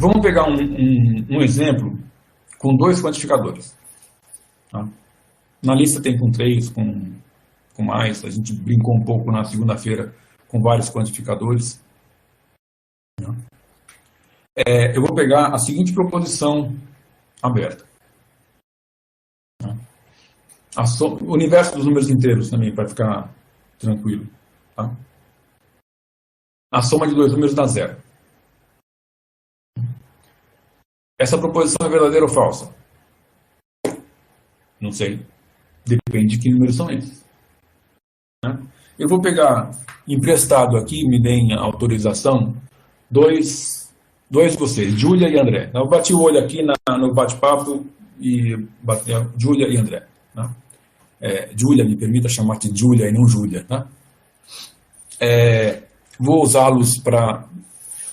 Vamos pegar um exemplo com 2 quantificadores. Tá? Na lista tem com 3, com mais. A gente brincou um pouco na segunda-feira com vários quantificadores. Eu vou pegar a seguinte proposição aberta. O universo dos números inteiros também, para ficar tranquilo. Tá? A soma de 2 números dá 0. Essa proposição é verdadeira ou falsa? Não sei. Depende de que números são esses. Eu vou pegar emprestado aqui, me deem autorização, dois de vocês, Júlia e André. Eu bati o olho aqui no bate-papo e bati Júlia e André. Tá? Júlia, me permita chamar de Júlia e não Júlia. Tá? Vou usá-los para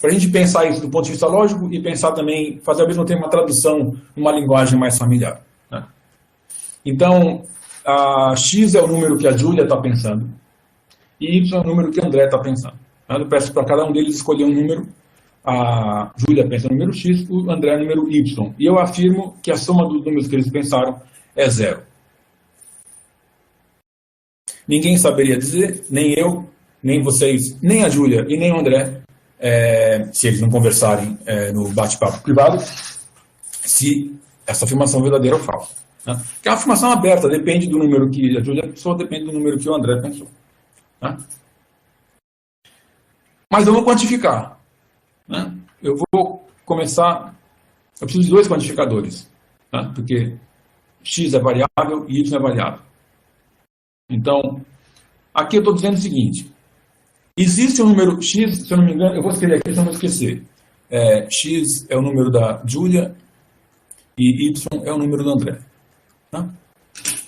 a gente pensar isso do ponto de vista lógico e pensar também, fazer ao mesmo tempo uma tradução numa linguagem mais familiar. Né? Então, a X é o número que a Júlia está pensando e Y é o número que o André está pensando. Eu peço para cada um deles escolher um número. A Júlia pensa no número X, o André no número Y. E eu afirmo que a soma dos números que eles pensaram é 0. Ninguém saberia dizer, nem eu, nem vocês, nem a Júlia e nem o André, se eles não conversarem no bate-papo privado, se essa afirmação é verdadeira ou falsa. Né? Que é uma afirmação aberta, depende do número que a Júlia pensou, depende do número que o André pensou. Né? Mas eu vou quantificar. Né? Eu vou começar... Eu preciso de 2 quantificadores, né? Porque X é variável e Y é variável. Então, aqui eu estou dizendo o seguinte. Existe um número X, se eu não me engano, eu vou escrever aqui, se eu não esquecer. X é o número da Júlia e Y é o número do André. Né?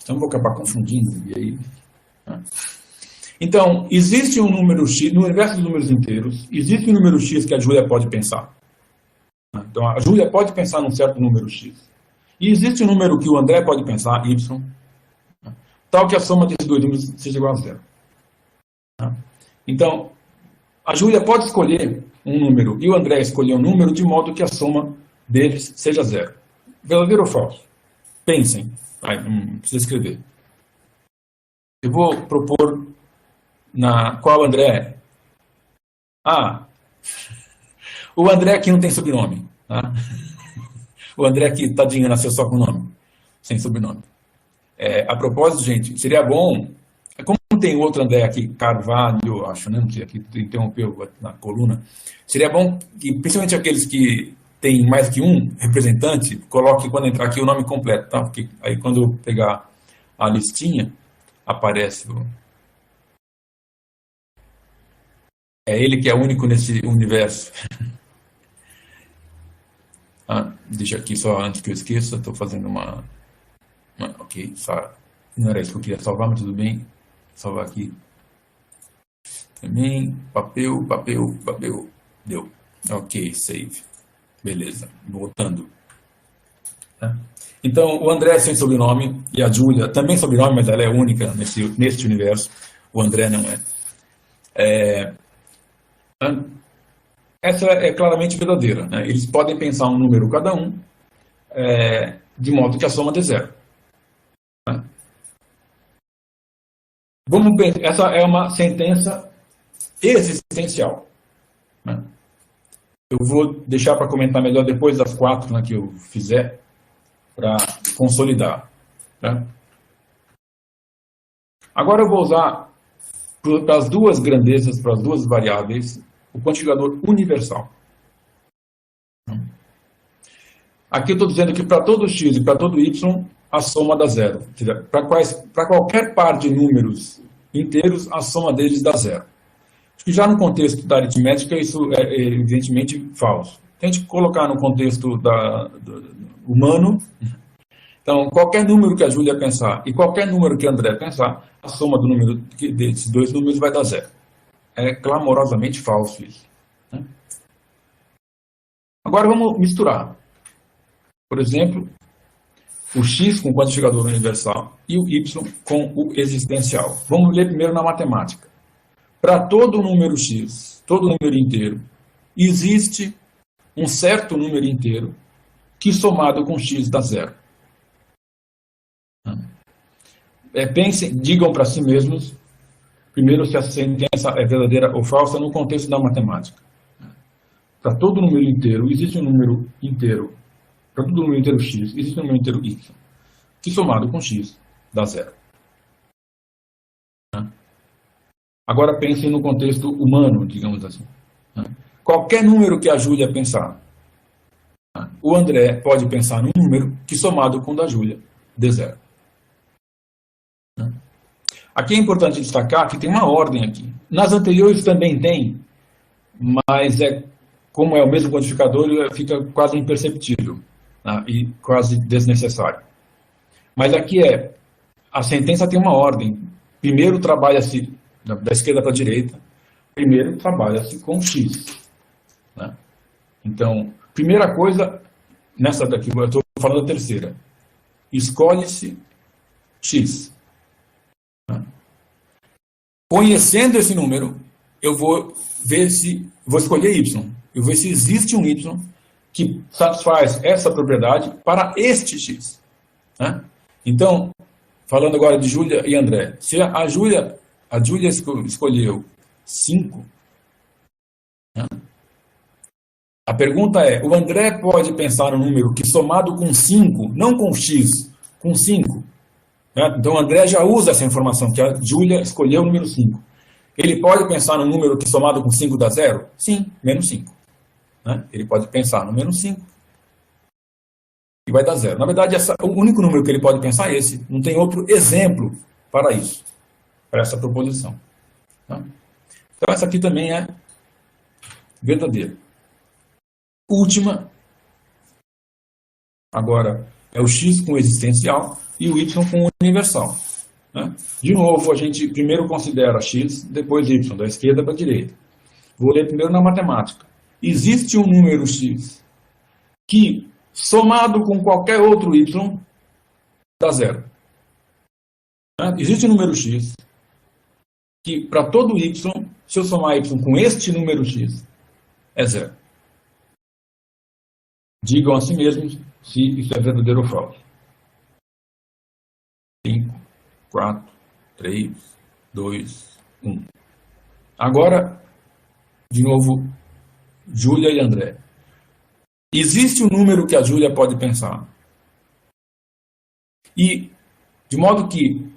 Então, eu vou acabar confundindo. E aí, né? Então, existe um número X, no universo dos números inteiros, existe um número X que a Júlia pode pensar. Então, a Júlia pode pensar num certo número X. E existe um número que o André pode pensar, Y, tal que a soma desses 2 números seja igual a 0. Então, a Júlia pode escolher um número e o André escolher um número de modo que a soma deles seja 0. Verdadeiro ou falso? Pensem. Não precisa escrever. Eu vou propor qual André? O André aqui não tem sobrenome. Tá? O André aqui, tadinho, nasceu só com nome, sem sobrenome. A propósito, gente, seria bom... Como tem outro André aqui, Carvalho, acho, né? Não sei, aqui interrompeu na coluna. Seria bom que, principalmente aqueles que têm mais que um representante, coloque, quando entrar aqui, o nome completo, tá? Porque aí, quando eu pegar a listinha, aparece o... É ele que é único nesse universo. Deixa aqui só, antes que eu esqueça, estou fazendo uma... Ok, não era isso que eu queria salvar, mas tudo bem. Salvar aqui. Também, papel. Deu. Ok, save. Beleza, voltando. Então, o André é sem sobrenome e a Júlia também sobrenome, mas ela é única neste universo. O André não é. Essa é claramente verdadeira. Né? Eles podem pensar um número cada um, de modo que a soma dê 0. Né? Vamos pensar, essa é uma sentença existencial. Né? Eu vou deixar para comentar melhor depois das 4, né, que eu fizer, para consolidar. Tá? Agora eu vou usar para as 2 grandezas, para as 2 variáveis, o quantificador universal. Aqui eu estou dizendo que para todo x e para todo y, a soma dá 0. Para qualquer par de números inteiros, a soma deles dá 0. Acho que já no contexto da aritmética, isso é evidentemente falso. Tente colocar no contexto humano. Então, qualquer número que a Júlia pensar e qualquer número que a André pensar, a soma do número desses 2 números vai dar 0. É clamorosamente falso isso. Né? Agora vamos misturar. Por exemplo, o x com o quantificador universal e o y com o existencial. Vamos ler primeiro na matemática. Para todo número x, todo número inteiro, existe um certo número inteiro que somado com x dá zero. Pensem, digam para si mesmos, primeiro, se a sentença é verdadeira ou falsa no contexto da matemática. Para todo número inteiro, existe um número inteiro. Para todo número inteiro x, existe um número inteiro y, que somado com x dá zero. Agora pensem no contexto humano, digamos assim. Qualquer número que a Júlia pensar, o André pode pensar num número que somado com o da Júlia dê zero. Aqui é importante destacar que tem uma ordem aqui. Nas anteriores também tem, mas como é o mesmo codificador, fica quase imperceptível, e quase desnecessário. Mas aqui a sentença tem uma ordem. Primeiro trabalha-se da esquerda para a direita, primeiro trabalha-se com x. Então, primeira coisa, nessa daqui, eu estou falando da terceira, escolhe-se x. Conhecendo esse número, eu vou escolher y. Eu vou ver se existe um y que satisfaz essa propriedade para este x. Então, falando agora de Júlia e André, se a Júlia escolheu 5, a pergunta é, o André pode pensar um número que somado com 5, não com x, com 5. Então, o André já usa essa informação, que a Júlia escolheu o número 5. Ele pode pensar num número que somado com 5 dá zero? Sim, menos 5. Ele pode pensar no menos 5 e vai dar zero. Na verdade, o único número que ele pode pensar é esse. Não tem outro exemplo para isso, para essa proposição. Então, essa aqui também é verdadeira. Última, agora, é o x com existencial e o y com universal. De novo, a gente primeiro considera x, depois y, da esquerda para a direita. Vou ler primeiro na matemática. Existe um número x que, somado com qualquer outro y, dá zero. Existe um número x que, para todo y, se eu somar y com este número x, é zero. Digam a si mesmos se isso é verdadeiro ou falso. 5, 4, 3, 2, 1. Agora, de novo, Júlia e André. Existe um número que a Júlia pode pensar. E, de modo que,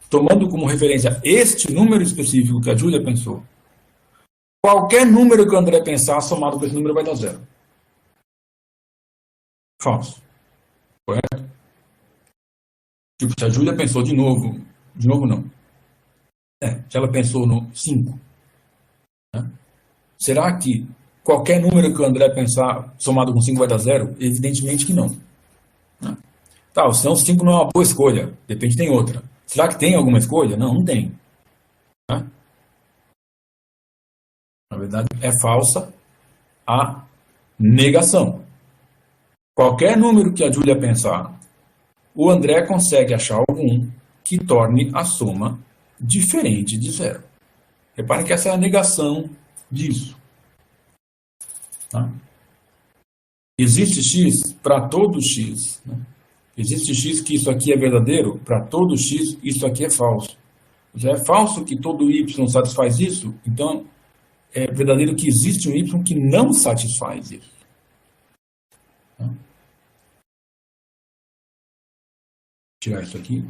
tomando como referência este número específico que a Júlia pensou, qualquer número que o André pensar, somado com esse número, vai dar zero. Falso. Correto? Tipo, se a Júlia pensou de novo não. Se ela pensou no 5, será que qualquer número que o André pensar somado com 5 vai dar zero? Evidentemente que não. Senão 5 não é uma boa escolha. De repente tem outra. Será que tem alguma escolha? Não, não tem. Na verdade, é falsa a negação. Qualquer número que a Júlia pensar, o André consegue achar algum que torne a soma diferente de zero. Reparem que essa é a negação disso. Existe x para todo x. Existe x que isso aqui é verdadeiro, para todo x isso aqui é falso. Já é falso que todo y satisfaz isso, então é verdadeiro que existe um y que não satisfaz isso. Tirar isso aqui.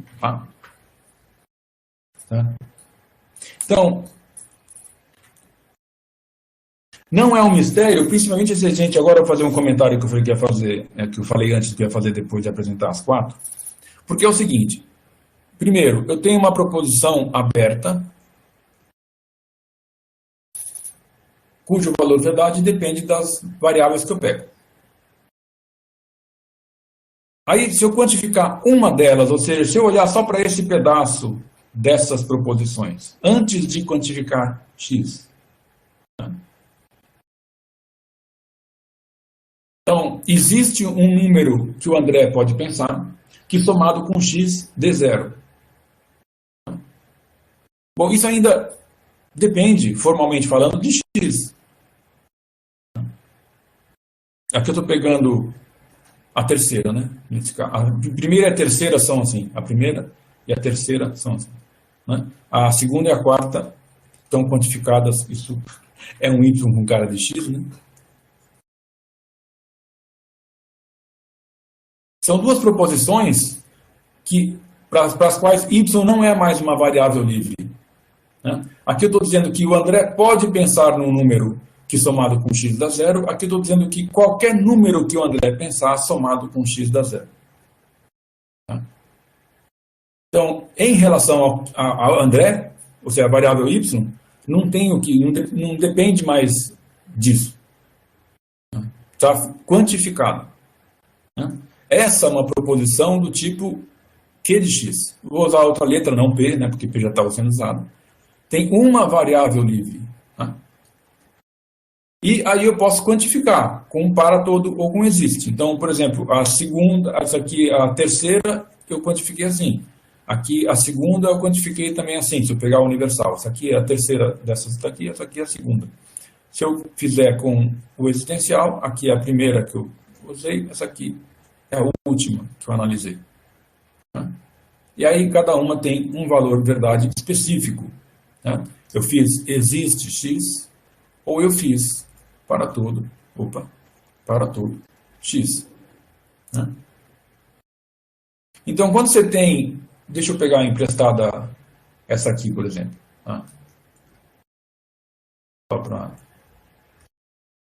Então, não é um mistério, principalmente se a gente agora eu vou fazer um comentário que eu falei que ia fazer, que eu falei antes que ia fazer depois de apresentar as 4, porque é o seguinte, primeiro, eu tenho uma proposição aberta, cujo valor de verdade depende das variáveis que eu pego. Aí, se eu quantificar uma delas, ou seja, se eu olhar só para esse pedaço dessas proposições, antes de quantificar x. Então, existe um número que o André pode pensar, que somado com x dê zero. Bom, isso ainda depende, formalmente falando, de x. Aqui eu estou pegando a terceira, né? A primeira e a terceira são assim. A primeira e a terceira são assim. Né? A segunda e a quarta estão quantificadas. Isso é um y com cara de x, né? São duas proposições para as quais y não é mais uma variável livre. Né? Aqui eu estou dizendo que o André pode pensar num número que somado com x dá zero. Aqui eu estou dizendo que qualquer número que o André pensar somado com x dá zero. Tá? Então, em relação ao André, ou seja, a variável y, não depende mais disso. Está quantificado. Né? Essa é uma proposição do tipo Q de x. Vou usar outra letra, não P, né, porque P já estava sendo usado. Tem uma variável livre. Tá? E aí eu posso quantificar com para todo ou com existe. Então, por exemplo, a segunda, essa aqui, a terceira, eu quantifiquei assim. Aqui, a segunda, eu quantifiquei também assim, se eu pegar o universal. Essa aqui é a terceira dessas daqui, essa aqui é a segunda. Se eu fizer com o existencial, aqui é a primeira que eu usei, essa aqui é a última que eu analisei. E aí cada uma tem um valor verdade específico. Né? Eu fiz existe x, ou eu fiz para todo x. Né? Então, quando você tem, deixa eu pegar emprestada essa aqui, por exemplo. Tá? Só para...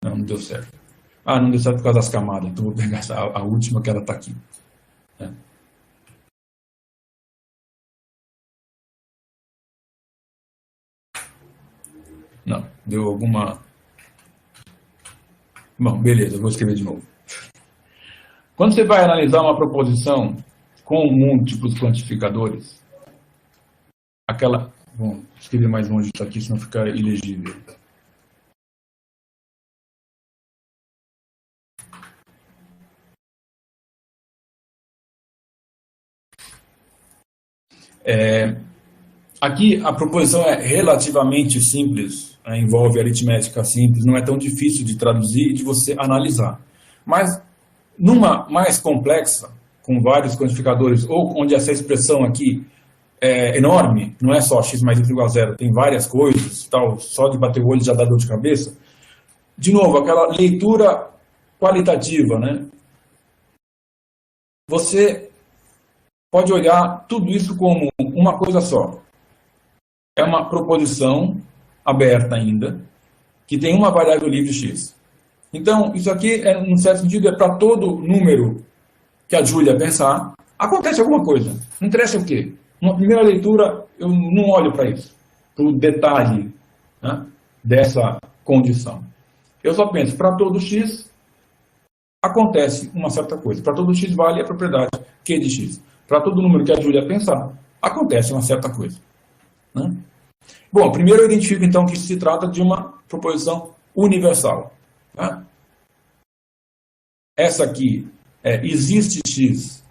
Não deu certo. Não deu certo por causa das camadas, então vou pegar a última que ela está aqui. Né? Não, deu alguma... Bom, beleza, eu vou escrever de novo. Quando você vai analisar uma proposição com múltiplos quantificadores, aquela... Bom, escrever mais longe isso aqui, senão fica ilegível. Aqui a proposição é relativamente simples, envolve aritmética simples, não é tão difícil de traduzir e de você analisar. Mas numa mais complexa, com vários quantificadores, ou onde essa expressão aqui é enorme, não é só x mais y igual a zero, tem várias coisas, tal, só de bater o olho já dá dor de cabeça. De novo, aquela leitura qualitativa, né? Você pode olhar tudo isso como uma coisa só. É uma proposição aberta ainda, que tem uma variável livre x. Então, isso aqui, num certo sentido, é para todo número que a Júlia pensar, acontece alguma coisa. Não interessa o quê. Numa primeira leitura, eu não olho para isso, para o detalhe, né, dessa condição. Eu só penso, para todo x, acontece uma certa coisa. Para todo x vale a propriedade Q de x. Para todo número que a Júlia pensar, acontece uma certa coisa. Né? Bom, primeiro eu identifico então que se trata de uma proposição universal. Tá? Essa aqui é existe x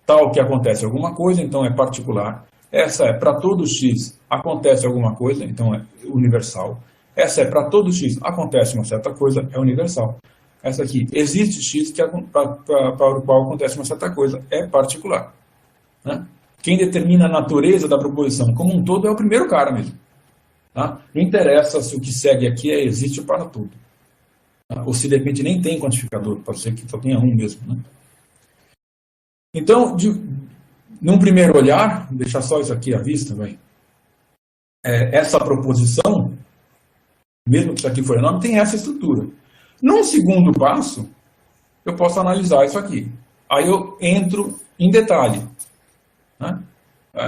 tal que acontece alguma coisa, então é particular. Essa é para todo x acontece alguma coisa, então é universal. Essa é para todo x acontece uma certa coisa, é universal. Essa aqui existe x para o qual acontece uma certa coisa, é particular. Né? Quem determina a natureza da proposição como um todo é o primeiro cara mesmo. Tá? Não interessa se o que segue aqui é existe para tudo. Tá? Ou se de repente nem tem quantificador, pode ser que só tenha um mesmo. Né? Então, num primeiro olhar, vou deixar só isso aqui à vista, vai. Essa proposição, mesmo que isso aqui for enorme, tem essa estrutura. Num segundo passo, eu posso analisar isso aqui. Aí eu entro em detalhe. Né?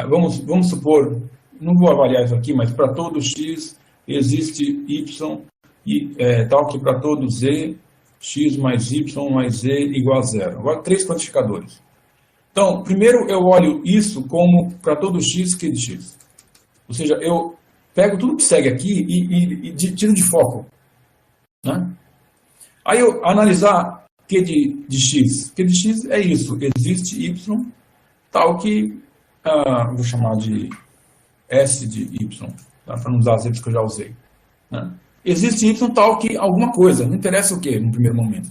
Vamos supor, não vou avaliar isso aqui, mas para todo x existe y, tal que para todo z, x mais y mais z igual a zero. Agora, 3 quantificadores. Então, primeiro eu olho isso como para todo x Q de x. Ou seja, eu pego tudo que segue aqui e tiro de foco. Né? Aí eu analisar Q de x. Q de x é isso, existe y tal que, vou chamar de S de y, tá? Para não usar as letras que eu já usei. Né? Existe y tal que alguma coisa, não interessa o que no primeiro momento.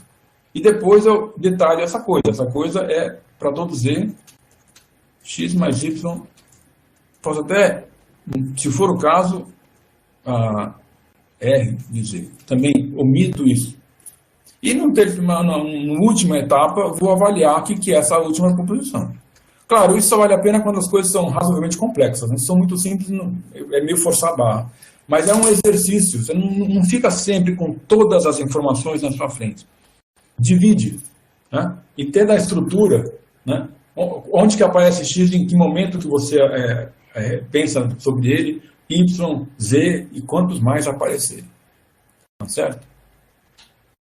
E depois eu detalho essa coisa. Essa coisa é para todo z, x mais y, posso até, se for o caso, r de z. Também omito isso. E na última etapa, vou avaliar o que é essa última proposição. Claro, isso só vale a pena quando as coisas são razoavelmente complexas. Se são muito simples, é meio forçar a barra. Mas é um exercício, você não fica sempre com todas as informações na sua frente. Divide, né? E ter da estrutura, né? Onde que aparece x, em que momento que você pensa sobre ele, y, z e quantos mais aparecerem. Tá certo?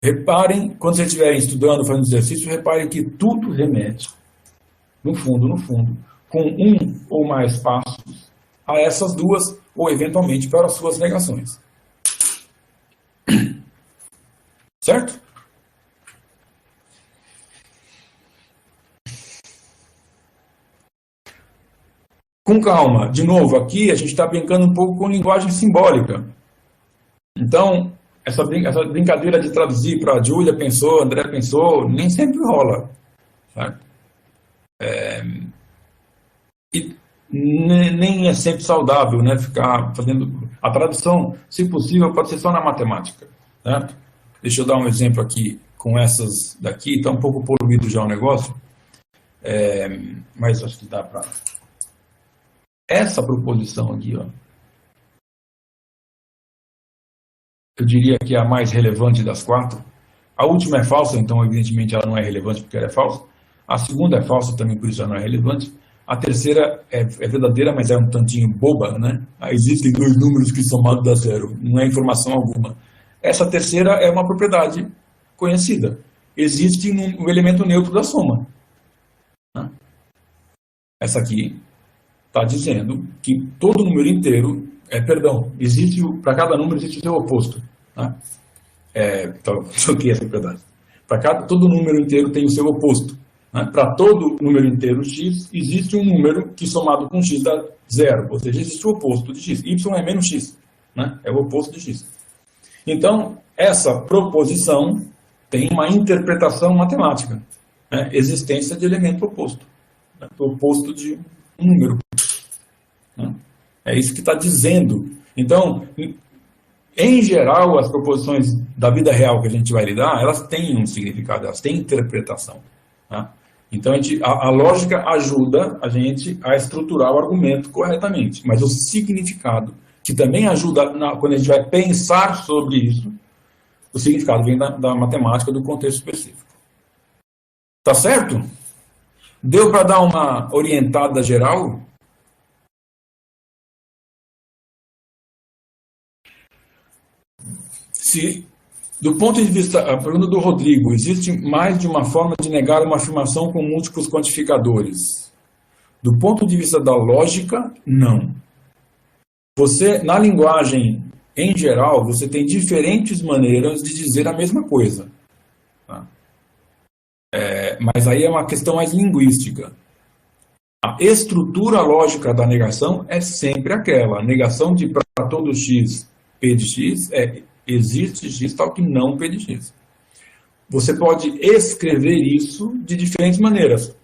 Reparem, quando vocês estiverem estudando, fazendo exercício, reparem que tudo remete, no fundo, com um ou mais passos a essas duas, ou eventualmente para as suas negações. Certo? Com calma, de novo, aqui a gente está brincando um pouco com linguagem simbólica. Então, essa brincadeira de traduzir para Júlia pensou, André pensou, nem sempre rola. Certo? E nem é sempre saudável, né, ficar fazendo... A tradução, se possível, pode ser só na matemática. Né? Deixa eu dar um exemplo aqui com essas daqui. Está um pouco poluído já o negócio, mas acho que dá para... Essa proposição aqui, ó, eu diria que é a mais relevante das quatro. A última é falsa, então evidentemente ela não é relevante porque ela é falsa. A segunda é falsa também, por isso ela não é relevante. A terceira é verdadeira, mas é um tantinho boba, né? Existem dois números que somados dá zero, não é informação alguma. Essa terceira é uma propriedade conhecida. Existe um elemento neutro da soma. Né? Essa aqui está dizendo que todo número inteiro, existe, para cada número existe o seu oposto. Né? Então, o que é essa propriedade? Todo número inteiro tem o seu oposto. Né? Para todo número inteiro x, existe um número que somado com x dá zero, ou seja, existe o oposto de x. Y é menos x, né? É o oposto de x. Então, essa proposição tem uma interpretação matemática, né? Existência de elemento oposto, né? O oposto de um número. Né? É isso que está dizendo. Então, em geral, as proposições da vida real que a gente vai lidar, elas têm um significado, elas têm interpretação. Tá? Então, a lógica ajuda a gente a estruturar o argumento corretamente, mas o significado, que também ajuda, quando a gente vai pensar sobre isso, o significado vem da matemática, do contexto específico. Tá certo? Deu para dar uma orientada geral? Se, do ponto de vista, a pergunta do Rodrigo, existe mais de uma forma de negar uma afirmação com múltiplos quantificadores? Do ponto de vista da lógica, não. Você, na linguagem em geral, você tem diferentes maneiras de dizer a mesma coisa. Tá? Mas aí é uma questão mais linguística. A estrutura lógica da negação é sempre aquela. A negação de para todo x, p de x, existe x tal que não p de x. Você pode escrever isso de diferentes maneiras.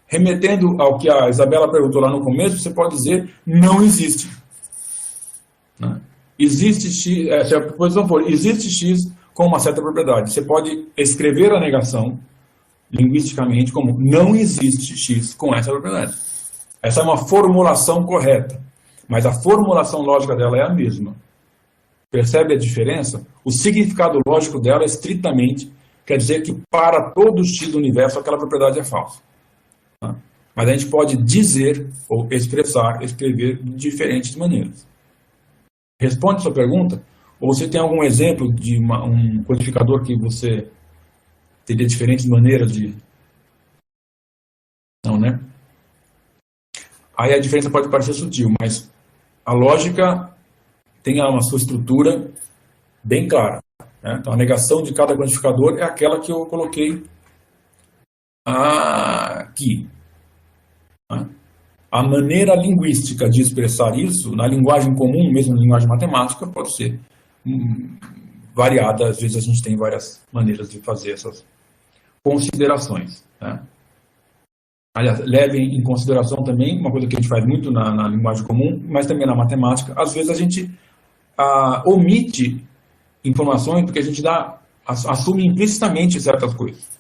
Remetendo ao que a Isabela perguntou lá no começo, você pode dizer não existe. Né? Existe x, se a proposição for existe x com uma certa propriedade. Você pode escrever a negação linguisticamente como não existe x com essa propriedade. Essa é uma formulação correta, mas a formulação lógica dela é a mesma. Percebe a diferença? O significado lógico dela é estritamente, quer dizer que para todo x do universo aquela propriedade é falsa. Tá? Mas a gente pode dizer, ou expressar, escrever de diferentes maneiras. Responde a sua pergunta? Ou você tem algum exemplo de um codificador que você teria diferentes maneiras de... Não, né? Aí a diferença pode parecer sutil, mas a lógica tem uma sua estrutura bem clara. Né? Então, a negação de cada quantificador é aquela que eu coloquei aqui. Né? A maneira linguística de expressar isso, na linguagem comum, mesmo na linguagem matemática, pode ser variada. Às vezes a gente tem várias maneiras de fazer essas considerações. Né? Aliás, levem em consideração também uma coisa que a gente faz muito na linguagem comum, mas também na matemática. Às vezes a gente omite informações porque a gente assume implicitamente certas coisas.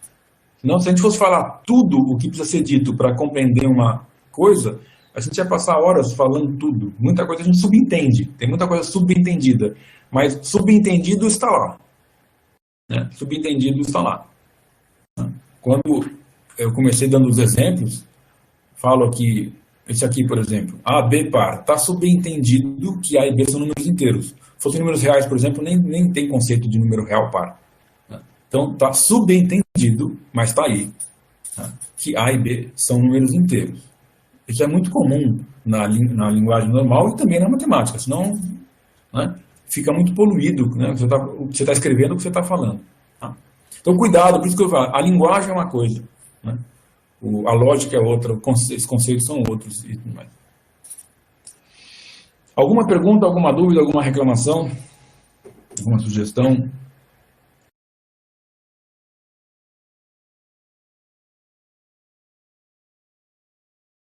Senão, se a gente fosse falar tudo o que precisa ser dito para compreender uma coisa, a gente ia passar horas falando tudo. Muita coisa a gente subentende, tem muita coisa subentendida, mas subentendido está lá. Né? Subentendido está lá. Quando eu comecei dando os exemplos, falo aqui, esse aqui, por exemplo, A, B par, está subentendido que A e B são números inteiros. Se fossem números reais, por exemplo, nem tem conceito de número real par. Então, está subentendido, mas está aí, que A e B são números inteiros. Isso é muito comum na linguagem normal e também na matemática, senão, né, fica muito poluído, né, você está escrevendo o que você está falando. Tá? Então, cuidado, por isso que eu falo, a linguagem é uma coisa, né, a lógica é outra, os conceitos são outros e tudo mais. Alguma pergunta, alguma dúvida, alguma reclamação, alguma sugestão?